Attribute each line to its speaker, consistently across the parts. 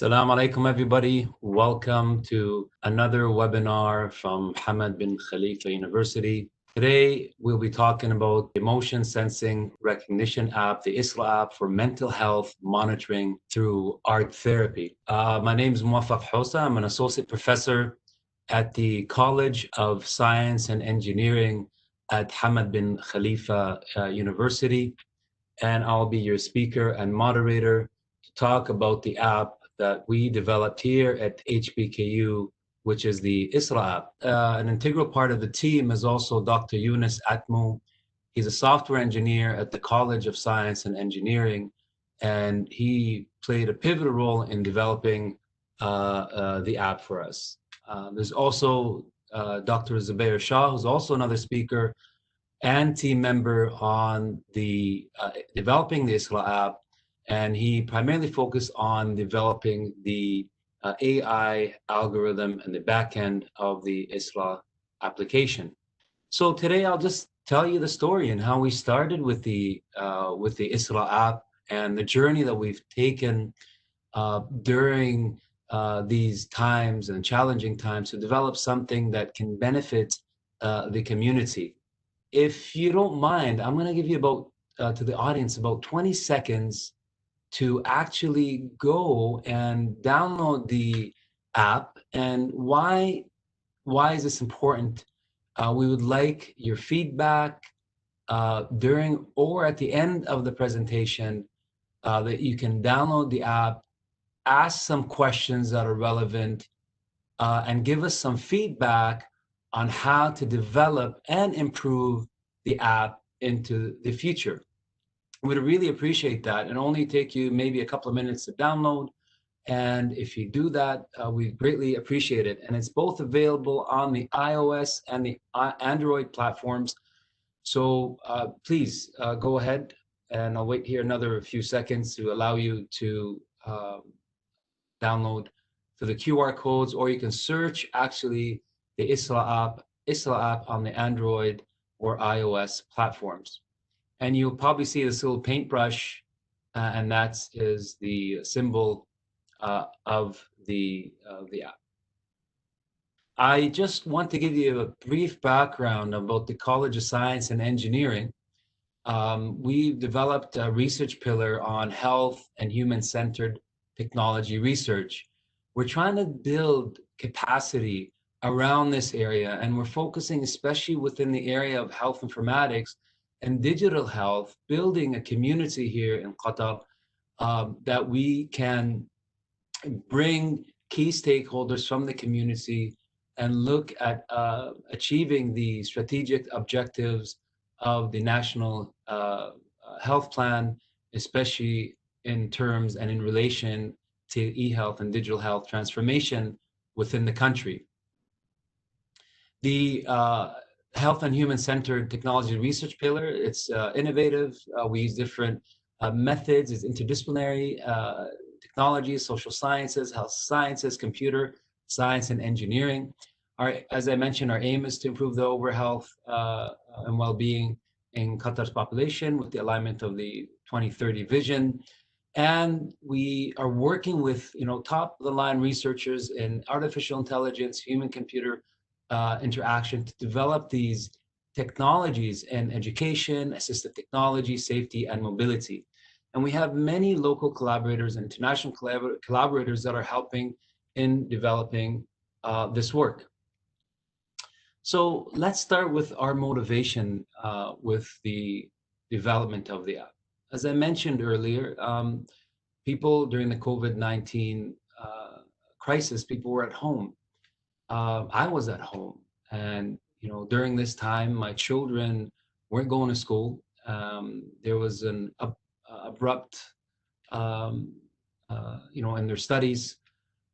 Speaker 1: Assalamu alaikum, everybody. Welcome to another webinar from Hamad bin Khalifa University. Today, we'll be talking about the motion sensing recognition app, the Esra app for mental health monitoring through art therapy. My name is Muwaffaq Hossa. I'm an associate professor at the College of Science and Engineering at Hamad bin Khalifa University, and I'll be your speaker and moderator to talk about the app that we developed here at HBKU, which is the Esra app. An integral part of the team is also Dr. Yunus Atmu. He's a software engineer at the College of Science and Engineering, and he played a pivotal role in developing the app for us. There's also Dr. Zubair Shah, who's also another speaker and team member on the developing the Esra app, and he primarily focused on developing the AI algorithm and the backend of the Esra application. So today I'll just tell you the story and how we started with the Esra app and the journey that we've taken during these times and challenging times to develop something that can benefit the community. If you don't mind, I'm going to give you to the audience about 20 seconds to actually go and download the app. And why is this important? We would like your feedback during or at the end of the presentation, that you can download the app, ask some questions that are relevant, and give us some feedback on how to develop and improve the app into the future. We'd really appreciate that, and only take you maybe a couple of minutes to download. And if you do that, we greatly appreciate it. And it's both available on the iOS and the Android platforms. So please go ahead, and I'll wait here another few seconds to allow you to download to the QR codes, or you can search actually the Esra app on the Android or iOS platforms. And you'll probably see this little paintbrush, and that is the symbol of the app. I just want to give you a brief background about the College of Science and Engineering. We've developed a research pillar on health and human-centered technology research. We're trying to build capacity around this area, and we're focusing especially within the area of health informatics and digital health, building a community here in Qatar that we can bring key stakeholders from the community and look at achieving the strategic objectives of the national health plan, especially in terms and in relation to e-health and digital health transformation within the country. The health and human-centered technology research pillar, it's innovative. We use different methods. It's interdisciplinary technology, social sciences, health sciences, computer science, and engineering. As I mentioned, our aim is to improve the overall health and well-being in Qatar's population with the alignment of the 2030 vision. And we are working with top-of-the-line researchers in artificial intelligence, human-computer interaction to develop these technologies in education, assistive technology, safety, and mobility. And we have many local collaborators and international collaborators that are helping in developing this work. So let's start with our motivation with the development of the app. As I mentioned earlier, people during the COVID-19 crisis, people were at home. I was at home, and during this time, my children weren't going to school. There was an abrupt, in their studies,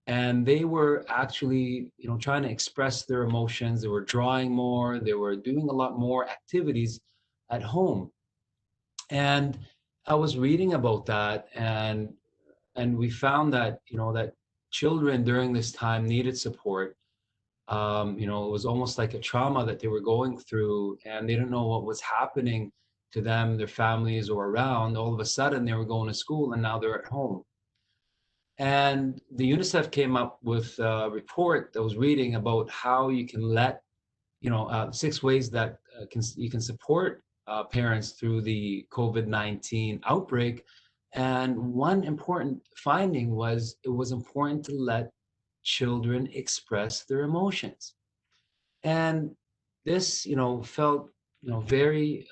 Speaker 1: and they were actually, trying to express their emotions. They were drawing more. They were doing a lot more activities at home, and I was reading about that, and we found that that children during this time needed support. It was almost like a trauma that they were going through, and they didn't know what was happening to them, their families, or around. All of a sudden, they were going to school, and now they're at home. And the UNICEF came up with a report that was reading about how you can let, 6 ways that you can support parents through the COVID-19 outbreak. And one important finding was it was important to let children express their emotions. And this, felt, very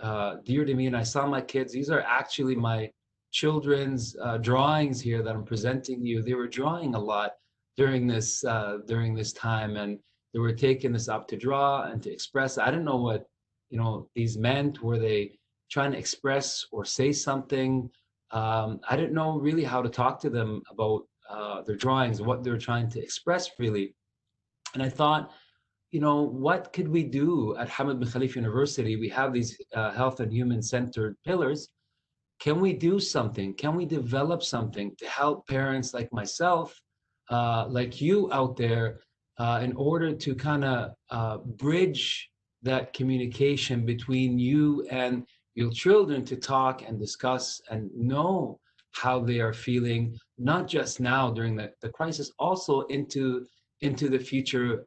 Speaker 1: dear to me. And I saw my kids. These are actually my children's drawings here that I'm presenting you. They were drawing a lot during this time, and they were taking this up to draw and to express. I didn't know what, these meant. Were they trying to express or say something? I didn't know really how to talk to them about their drawings, what they're trying to express really. And I thought, what could we do at Hamad bin Khalifa University? We have these health and human centered pillars. Can we do something? Can we develop something to help parents like myself, like you out there, in order to kind of bridge that communication between you and your children to talk and discuss and know how they are feeling, not just now during the crisis, also into the future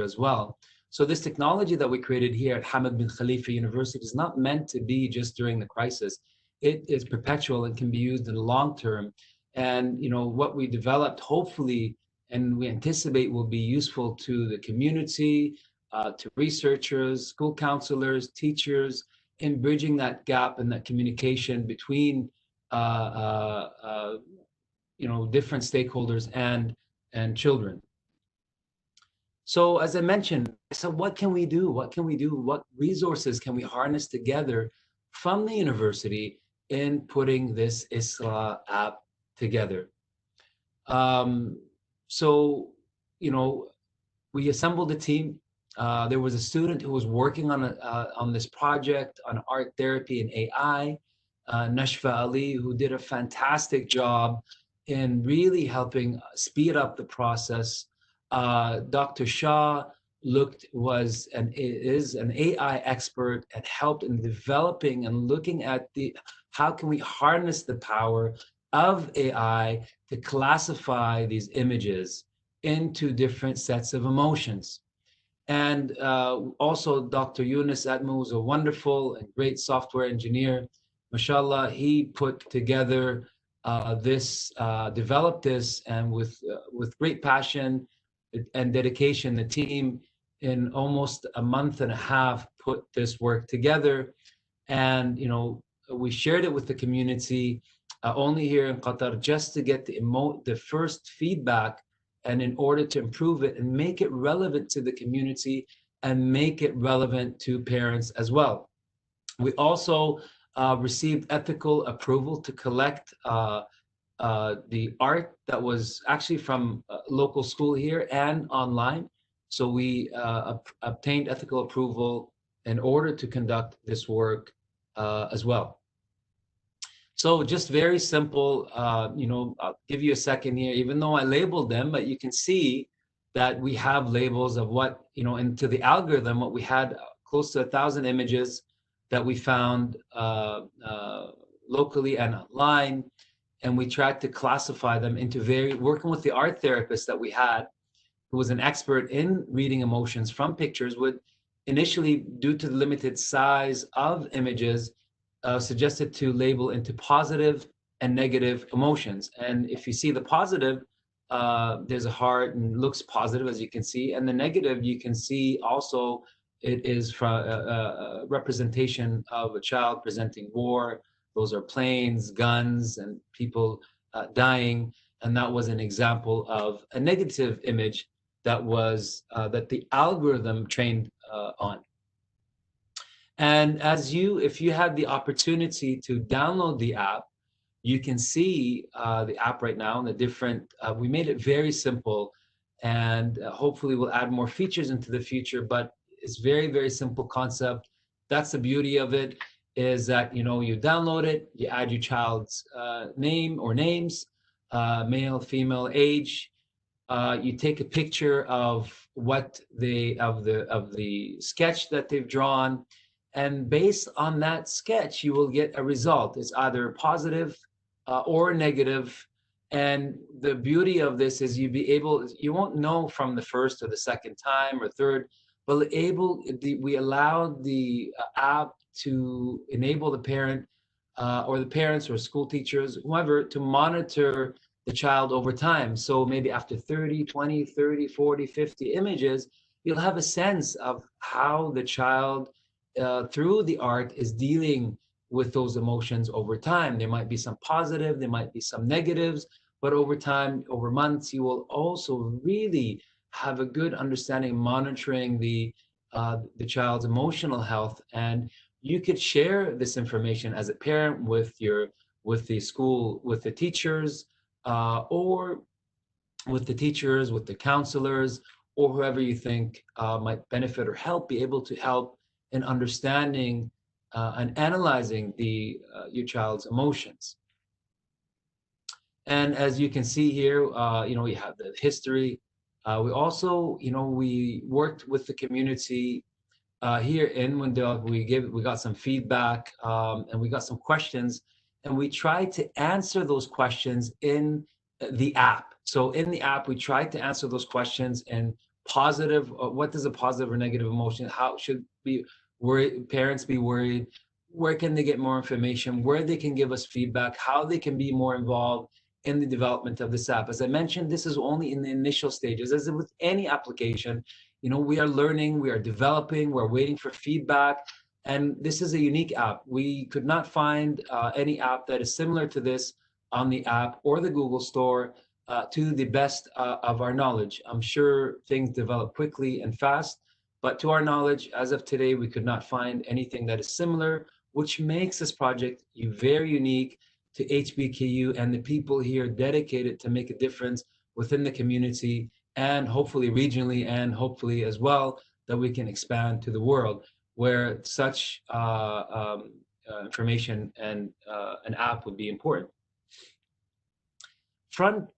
Speaker 1: as well. So this technology that we created here at Hamad bin Khalifa University is not meant to be just during the crisis. It is perpetual and can be used in the long term. And what we developed, hopefully, and we anticipate will be useful to the community, to researchers, school counselors, teachers, in bridging that gap and that communication between different stakeholders and children. So as I mentioned, I said, what can we do? What can we do? What resources can we harness together from the university in putting this Esra app together? So, you know, we assembled a team. There was a student who was working on this project on art therapy and AI, Nashfa Ali, who did a fantastic job in really helping speed up the process. Dr. Shah was and is an AI expert and helped in developing and looking at how can we harness the power of AI to classify these images into different sets of emotions. And also Dr. Yunus Atmu was a wonderful and great software engineer. Mashallah, he put together developed this, and with great passion and dedication, the team in almost a month and a half put this work together. And we shared it with the community only here in Qatar, just to get the first feedback, and in order to improve it and make it relevant to the community and make it relevant to parents as well. We also received ethical approval to collect the art that was actually from a local school here and online. So we obtained ethical approval in order to conduct this work as well. So just very simple, I'll give you a second here, even though I labeled them, but you can see that we have labels of what, into the algorithm, what we had close to 1,000 images that we found locally and online. And we tried to classify them into working with the art therapist that we had, who was an expert in reading emotions from pictures, would initially, due to the limited size of images, suggested to label into positive and negative emotions. And if you see the positive, there's a heart and looks positive, as you can see. And the negative, you can see also it is from a representation of a child presenting war. Those are planes, guns, and people dying. And that was an example of a negative image that the algorithm trained on. And if you had the opportunity to download the app, you can see the app right now and the different, we made it very simple, and hopefully we'll add more features into the future, but it's very, very simple concept. That's the beauty of it, is that, you download it, you add your child's name or names, male, female, age, you take a picture of the sketch that they've drawn, and based on that sketch, you will get a result. It's either positive or negative, And the beauty of this is you won't know from the first or the second time or third, but we allowed the app to enable the parent or the parents or school teachers, whoever, to monitor the child over time. So maybe after 30, 20, 30, 40, 50 images, you'll have a sense of how the child, through the art, is dealing with those emotions over time. There might be some positive, there might be some negatives, but over time, over months, you will also really have a good understanding, monitoring the child's emotional health, and you could share this information as a parent with the school, with the teachers, or with the teachers, with the counselors, or whoever you think might benefit or help, be able to help in understanding and analyzing your child's emotions. And as you can see here, we have the history. We also, we worked with the community here in Wendell. We got some feedback, and we got some questions, and we tried to answer those questions in the app. So in the app, we tried to answer those questions in positive. What is a positive or negative emotion? How should be parents be worried? Where can they get more information? Where they can give us feedback? How they can be more involved in the development of this app? As I mentioned, this is only in the initial stages. As with any application, we are learning, we are developing, we're waiting for feedback, and this is a unique app. We could not find any app that is similar to this on the app or the Google Store, to the best of our knowledge. I'm sure things develop quickly and fast, but to our knowledge, as of today, we could not find anything that is similar, which makes this project very unique to HBKU and the people here dedicated to make a difference within the community, and hopefully regionally, and hopefully as well that we can expand to the world, where such information and an app would be important. From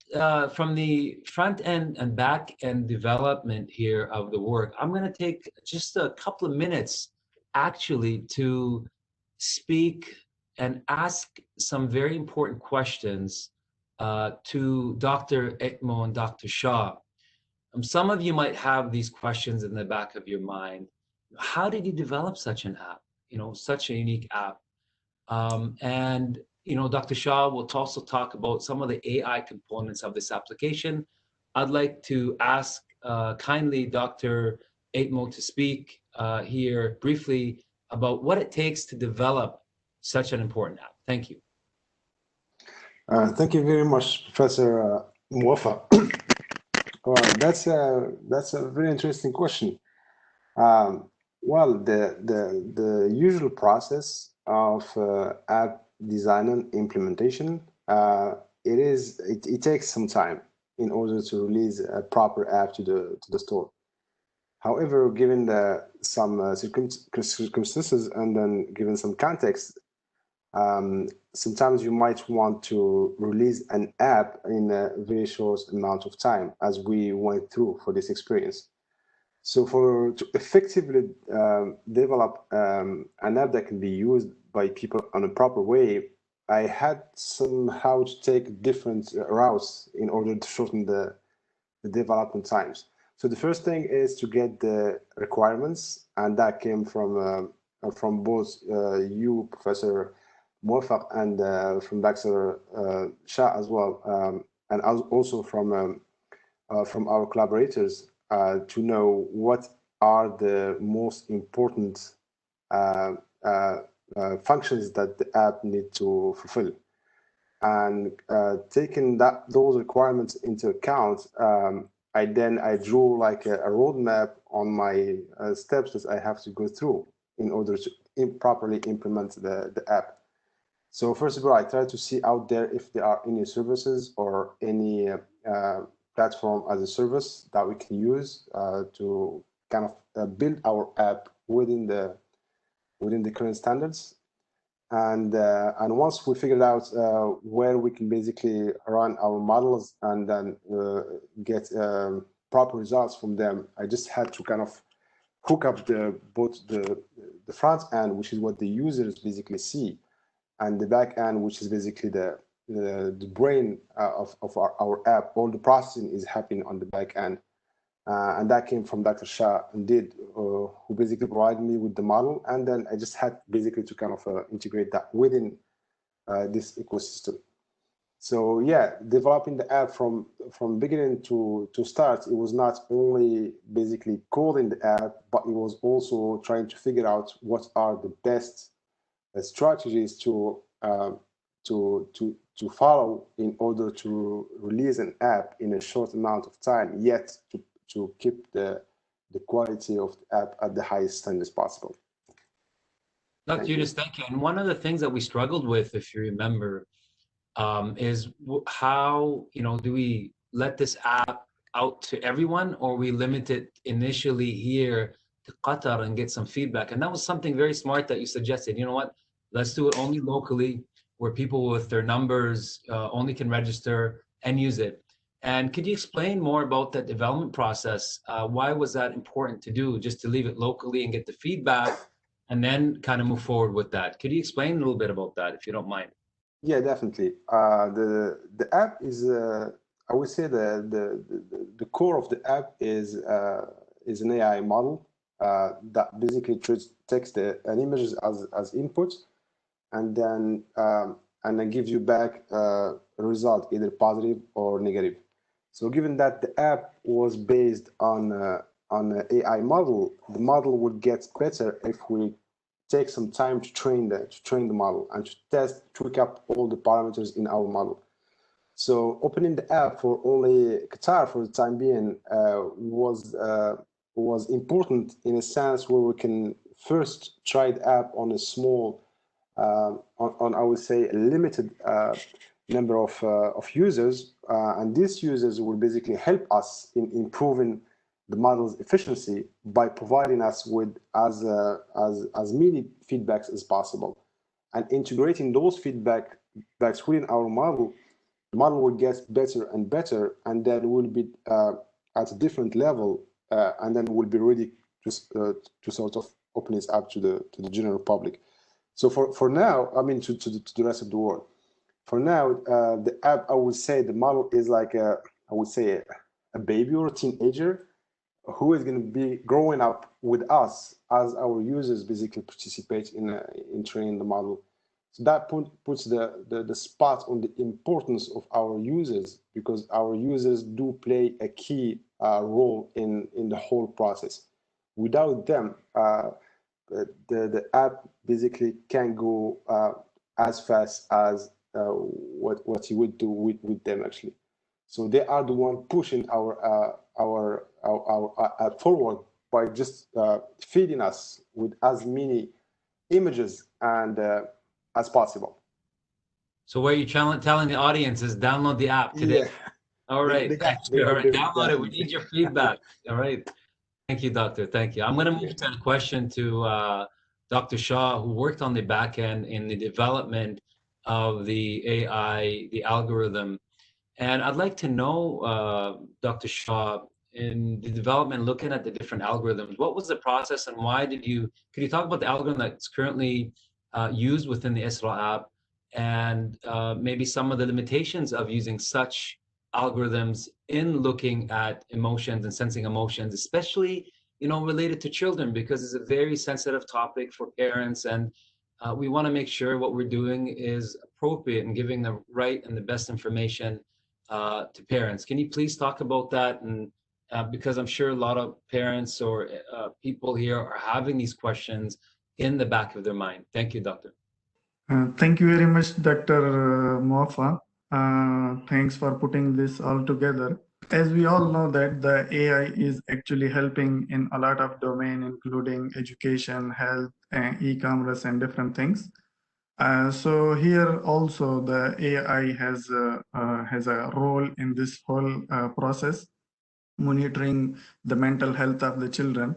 Speaker 1: the front end and back end development here of the work, I'm going to take just a couple of minutes actually to speak and ask some very important questions to Dr. Ekmo and Dr. Shah. Some of you might have these questions in the back of your mind. How did you develop such an app? Such a unique app. And Dr. Shah will also talk about some of the AI components of this application. I'd like to ask kindly Dr. Aitmo to speak here briefly about what it takes to develop such an important app. Thank you.
Speaker 2: Thank you very much, Professor Muwafa. That's a very interesting question. Well, the usual process of app design and implementation, it takes some time in order to release a proper app to the store. However, given some circumstances and then given some context, sometimes you might want to release an app in a very short amount of time, as we went through for this experience. So to effectively develop an app that can be used by people on a proper way, I had somehow to take different routes in order to shorten the development times. So the first thing is to get the requirements, and that came from both you, Professor Muwafaq, and from Dr. Shah as well, and also from our collaborators, to know what are the most important functions that the app need to fulfill. And taking those requirements into account, I drew like a roadmap on my steps that I have to go through in order to properly implement the app. So first of all, I try to see out there if there are any services or any platform as a service that we can use to kind of build our app within the current standards. And once we figured out where we can basically run our models and then get proper results from them, I just had to kind of hook up both the front end, which is what the users basically see, and the back end, which is basically the the brain of our app. All the processing is happening on the back end. And that came from Dr. Shah indeed, who basically provided me with the model. And then I just had basically to kind of integrate that within this ecosystem. So yeah, developing the app from beginning to start, it was not only basically coding the app, but it was also trying to figure out what are the best strategies to follow in order to release an app in a short amount of time, yet to keep the quality of the app at the highest standards possible.
Speaker 1: Dr. Yunus, thank you. And one of the things that we struggled with, if you remember, is how, do we let this app out to everyone, or we limit it initially here to Qatar and get some feedback? And that was something very smart that you suggested. You know what? Let's do it only locally, where people with their numbers only can register and use it. And could you explain more about that development process? Why was that important to do, just to leave it locally and get the feedback, and then kind of move forward with that? Could you explain a little bit about that, if you don't mind?
Speaker 2: Yeah, definitely. The app is, I would say, the core of the app is an AI model that basically takes an image as input, and then gives you back a result, either positive or negative. So given that the app was based on an AI model, the model would get better if we take some time to train the model and to tweak up all the parameters in our model. So opening the app for only Qatar for the time being was important in a sense where we can first try the app on a small, on I would say a limited number of users, and these users will basically help us in improving the model's efficiency by providing us with as many feedbacks as possible, and integrating those feedbacks within our model. The model will get better and better, and then will be at a different level, and then will be ready to sort of open it up to the general public. So for now, I mean to the rest of the world. For now, the app, I would say the model is like I would say a baby or a teenager who is going to be growing up with us as our users basically participate in training the model. So that puts the spot on the importance of our users, because our users do play a key role in the whole process. Without them, the app basically can't go as fast as what you would do with them actually. So they are the one pushing our forward by just feeding us with as many images and as possible.
Speaker 1: So what you're telling the audience is download the app today.
Speaker 2: Yeah.
Speaker 1: All right. Thank
Speaker 2: They
Speaker 1: you. All
Speaker 2: are
Speaker 1: right.
Speaker 2: doing
Speaker 1: Download it. We need your feedback. All right. Thank you, Doctor. Thank you. I'm going to move to a question to Dr. Shah, who worked on the back end in the development of the AI, the algorithm. And I'd like to know, Dr. Shah, in the development, looking at the different algorithms, what was the process and why could you talk about the algorithm that's currently used within the Esra app, and maybe some of the limitations of using such algorithms in looking at emotions and sensing emotions, especially, related to children, because it's a very sensitive topic for parents, and we want to make sure what we're doing is appropriate and giving the right and the best information to parents. Can you please talk about that? And because I'm sure a lot of parents or people here are having these questions in the back of their mind. Thank you, Doctor.
Speaker 3: Thank you very much, Dr. Moafa. Thanks for putting this all together. As we all know that the AI is actually helping in a lot of domain, including education, health, e-commerce, and different things. So here also the AI has a role in this whole process, monitoring the mental health of the children.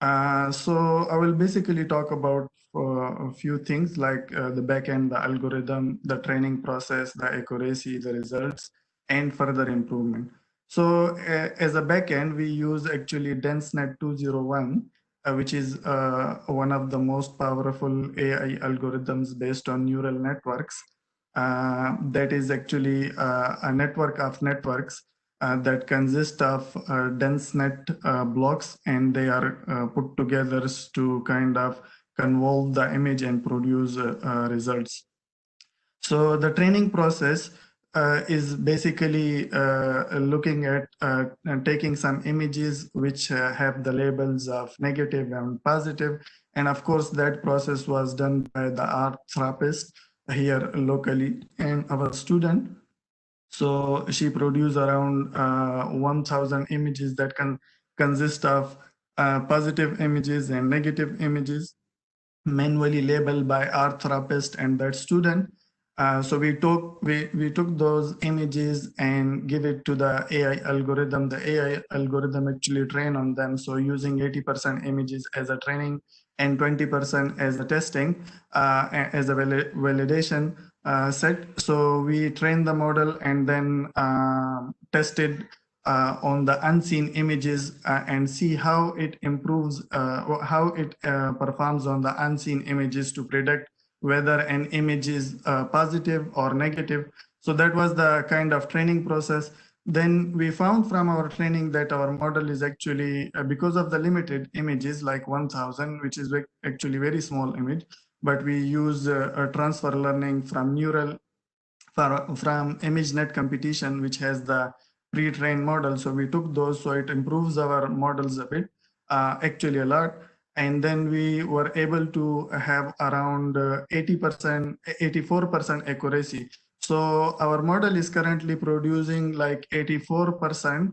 Speaker 3: So I will basically talk about a few things like the backend, the algorithm, the training process, the accuracy, the results, and further improvement. So as a backend, we use actually DenseNet 201, which is one of the most powerful AI algorithms based on neural networks. that is actually a network of networks that consist of dense net blocks, and they are put together to kind of convolve the image and produce results. So the training process is basically looking at and taking some images which have the labels of negative and positive. And of course, that process was done by the art therapist here locally and our student. So she produced around 1,000 images that can consist of positive images and negative images, manually labeled by our therapist and that student. So we took those images and give it to the AI algorithm. The AI algorithm actually train on them. So using 80% images as a training and 20% as a testing, as a validation set. So we trained the model and then tested on the unseen images and see how it improves, how it performs on the unseen images to predict whether an image is positive or negative. So that was the kind of training process. Then we found from our training that our model is actually, because of the limited images like 1,000, which is actually very small image, but we use a transfer learning from neural from ImageNet competition, which has the pre-trained model. So we took those, so it improves our models a bit, actually a lot. And then we were able to have around 80%, 84% accuracy. So our model is currently producing like 84%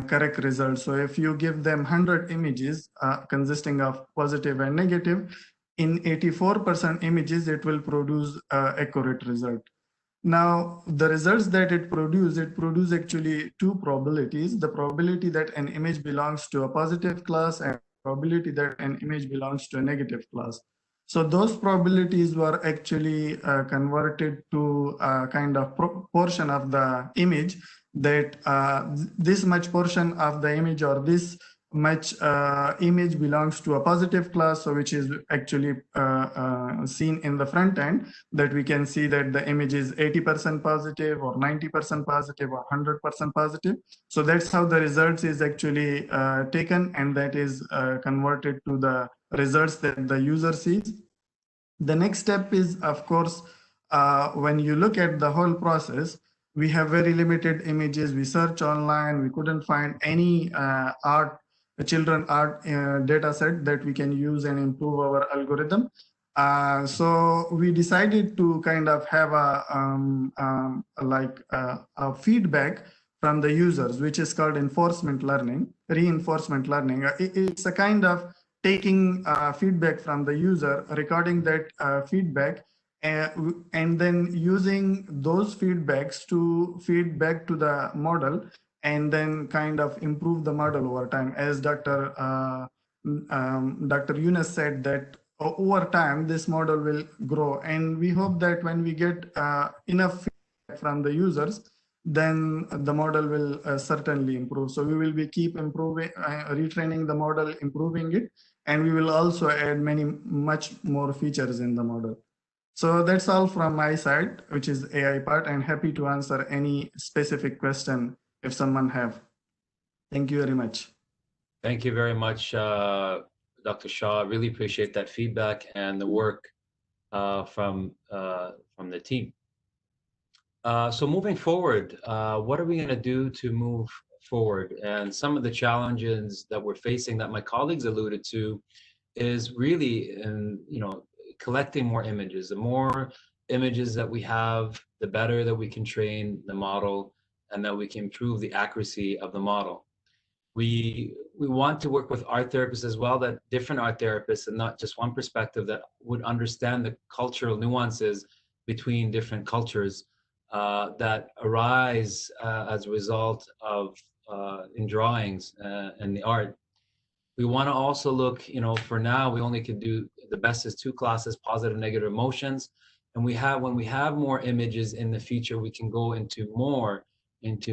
Speaker 3: correct results. So if you give them 100 images consisting of positive and negative, in 84% images, it will produce accurate result. Now, the results that it produces actually two probabilities: the probability that an image belongs to a positive class and probability that an image belongs to a negative class. So those probabilities were actually converted to a kind of portion of the image, that this much portion of the image or this much image belongs to a positive class, so which is actually seen in the front end, that we can see that the image is 80% positive or 90% positive or 100% positive. So that's how the results is actually taken, and that is converted to the results that the user sees. The next step is, of course, when you look at the whole process, we have very limited images. We search online, we couldn't find any children art data set that we can use and improve our algorithm. So we decided to kind of have a feedback from the users, which is called reinforcement learning. It's a kind of taking feedback from the user, recording that feedback, and then using those feedbacks to feed back to the model, and then kind of improve the model over time. As Dr. Yunus said, that over time this model will grow, and we hope that when we get enough feedback from the users, then the model will certainly improve. So we will be keep improving, retraining the model, improving it, and we will also add much more features in the model. So that's all from my side, which is AI part, and happy to answer any specific question if someone have. Thank you very much.
Speaker 1: Thank you very much, Dr. Shah. Really appreciate that feedback and the work from the team. So moving forward, what are we going to do to move forward? And some of the challenges that we're facing that my colleagues alluded to is really in, collecting more images. The more images that we have, the better that we can train the model and that we can improve the accuracy of the model. We want to work with art therapists as well, that different art therapists and not just one perspective, that would understand the cultural nuances between different cultures that arise as a result of in drawings and the art. We want to also look, for now, we only can do the best is 2 classes, positive, negative emotions. And when we have more images in the future, we can go into more into,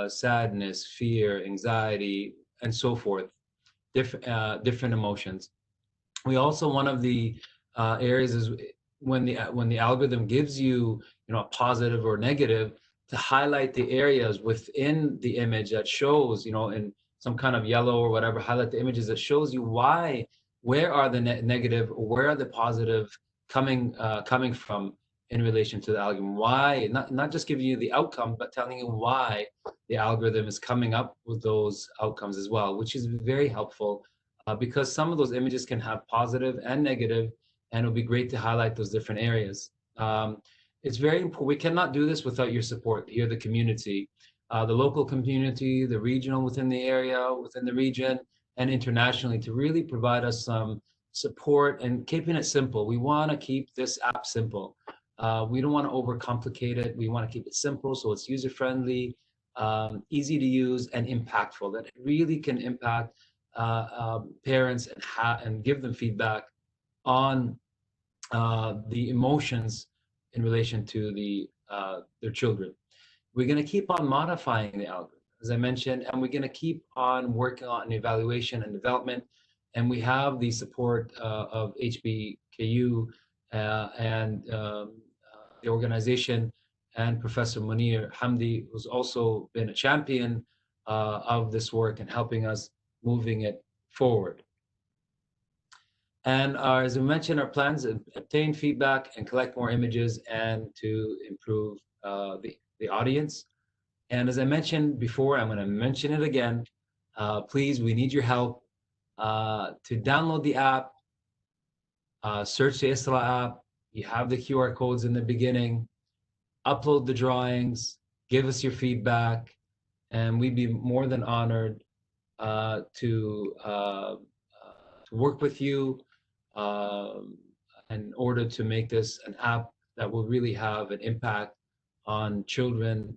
Speaker 1: sadness, fear, anxiety, and so forth, different emotions. We also, one of the areas is when the algorithm gives you, a positive or negative, to highlight the areas within the image that shows, in some kind of yellow or whatever, highlight the images that shows you where are the negative, or where are the positive coming from in relation to the algorithm. Why, not just giving you the outcome, but telling you why the algorithm is coming up with those outcomes as well, which is very helpful, because some of those images can have positive and negative, and it'll be great to highlight those different areas. It's very important. We cannot do this without your support. You're the community, the local community, the regional within the area, within the region, and internationally, to really provide us some support and keeping it simple. We want to keep this app simple. We don't want to overcomplicate it. We want to keep it simple so it's user-friendly, easy to use, and impactful, that it really can impact parents and give them feedback on the emotions in relation to their children. We're going to keep on modifying the algorithm, as I mentioned, and we're going to keep on working on evaluation and development. And we have the support of HBKU and the organization, and Professor Munir Hamdi, who's also been a champion of this work and helping us moving it forward. And as we mentioned, our plans to obtain feedback and collect more images and to improve the audience. And as I mentioned before, I'm going to mention it again. Please, we need your help to download the app, search the Esra app. You have the QR codes in the beginning. Upload the drawings, give us your feedback, and we'd be more than honored to work with you in order to make this an app that will really have an impact on children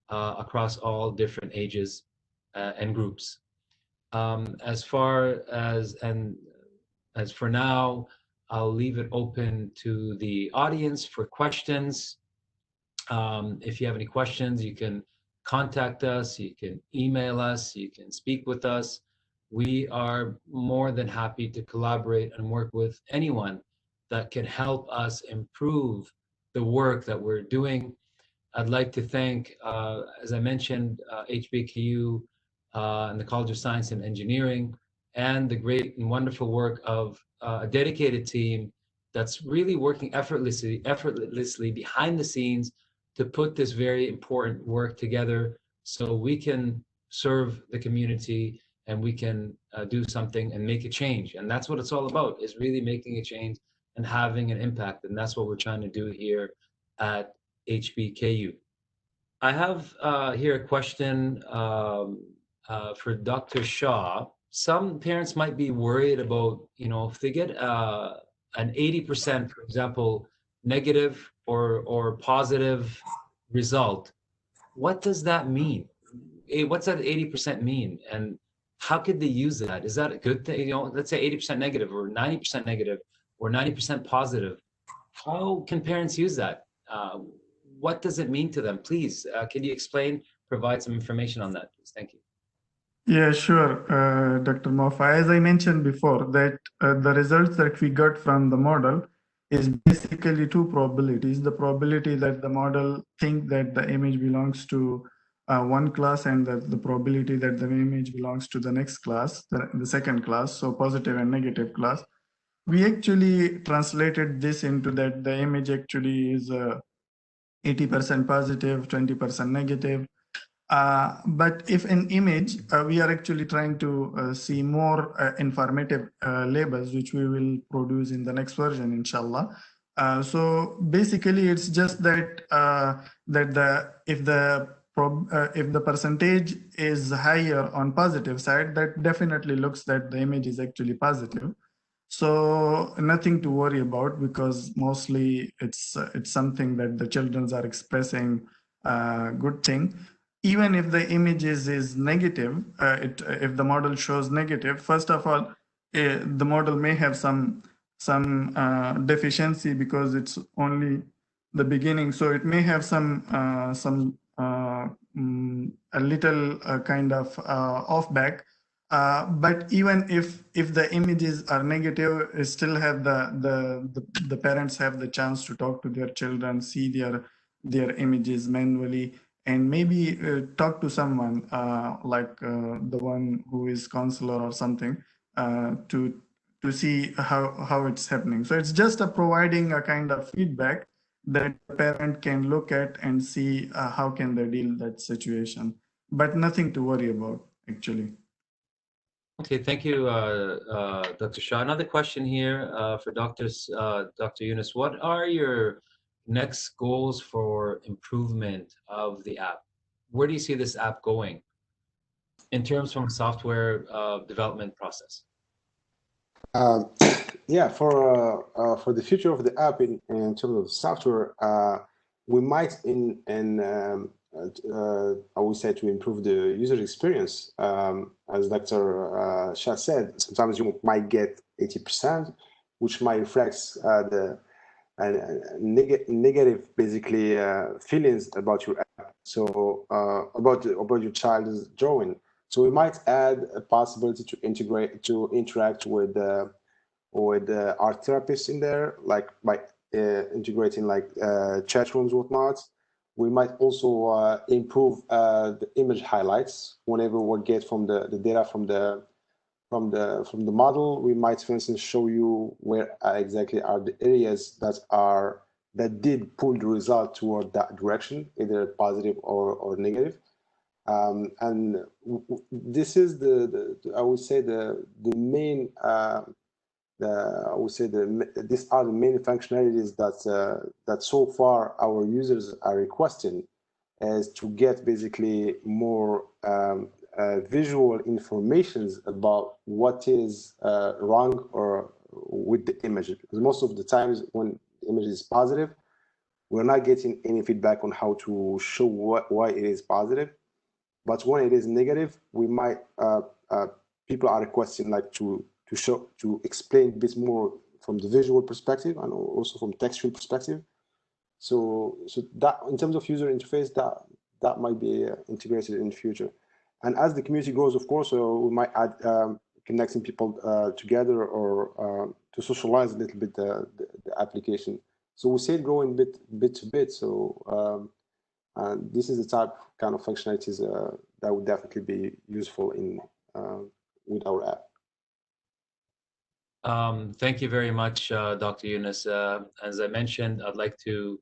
Speaker 1: across all different ages and groups. As for now, I'll leave it open to the audience for questions. If you have any questions, you can contact us, you can email us, you can speak with us. We are more than happy to collaborate and work with anyone that can help us improve the work that we're doing. I'd like to thank, as I mentioned, HBKU and the College of Science and Engineering, and the great and wonderful work of a dedicated team that's really working effortlessly behind the scenes to put this very important work together so we can serve the community and we can do something and make a change. And that's what it's all about, is really making a change and having an impact. And that's what we're trying to do here at HBKU. I have here a question for Dr. Shaw. Some parents might be worried about, if they get an 80%, for example, negative or positive result, what does that mean? What's that 80% mean? And how could they use that? Is that a good thing? Let's say 80% negative or 90% negative or 90% positive. How can parents use that? What does it mean to them? Please, can you provide some information on that, please? Thank you.
Speaker 3: Yeah, sure, Dr. Mofa. As I mentioned before, that the results that we got from the model is basically two probabilities. The probability that the model think that the image belongs to one class, and the probability that the image belongs to the next class, the second class, so positive and negative class. We actually translated this into that the image actually is 80% positive, 20% negative. But if an image, we are actually trying to see more informative labels, which we will produce in the next version, inshallah. So basically, it's just that if the percentage is higher on positive side, that definitely looks that the image is actually positive. So nothing to worry about, because mostly it's something that the children are expressing good thing. Even if the image is negative, if the model shows negative, first of all, the model may have some deficiency, because it's only the beginning. So it may have a little kind of off back. But even if the images are negative, still have the parents have the chance to talk to their children, see their images manually, and maybe talk to someone like the one who is counselor or something to see how it's happening. So it's just a providing a kind of feedback that the parent can look at and see how can they deal that situation, but nothing to worry about actually.
Speaker 1: Okay, thank you, Dr. Shah. Another question here for Dr. Yunus. What are your next goals for improvement of the app? Where do you see this app going in terms from software development process?
Speaker 2: Um, yeah, for the future of the app in terms of software, we might I would say to improve the user experience. As Dr. Shah said, sometimes you might get 80%, which might reflect the negative basically feelings about your app. So about your child's drawing. So we might add a possibility to interact with our therapists in there, like by integrating like chat rooms, whatnot. We might also improve the image highlights whenever we get from the data from the model. We might, for instance, show you where exactly are the areas that did pull the result toward that direction, either positive or negative. And this is I would say the main these are the main functionalities that so far our users are requesting, is to get basically more visual informations about what is wrong or with the image. Because most of the times when the image is positive, we're not getting any feedback on how to show why it is positive. But when it is negative, we might people are requesting like to explain a bit more from the visual perspective and also from textual perspective. So that in terms of user interface, that might be integrated in the future. And as the community grows, of course, we might add connecting people together or to socialize a little bit the application. So we see it growing bit to bit. So and this is the type kind of functionalities that would definitely be useful in with our app.
Speaker 1: Thank you very much, Dr. Yunus. As I mentioned, I'd like to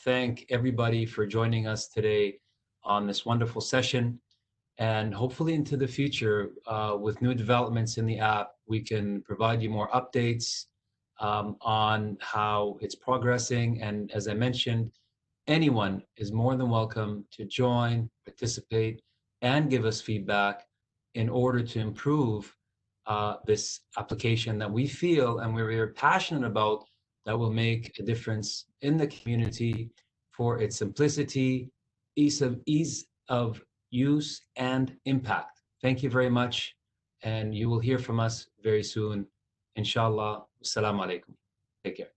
Speaker 1: thank everybody for joining us today on this wonderful session. And hopefully into the future, with new developments in the app, we can provide you more updates on how it's progressing. And as I mentioned, anyone is more than welcome to join, participate, and give us feedback in order to improve this application that we feel and we're very passionate about, that will make a difference in the community for its simplicity, ease of use, and impact. Thank you very much, and you will hear from us very soon. Inshallah. Assalamu alaikum. Take care.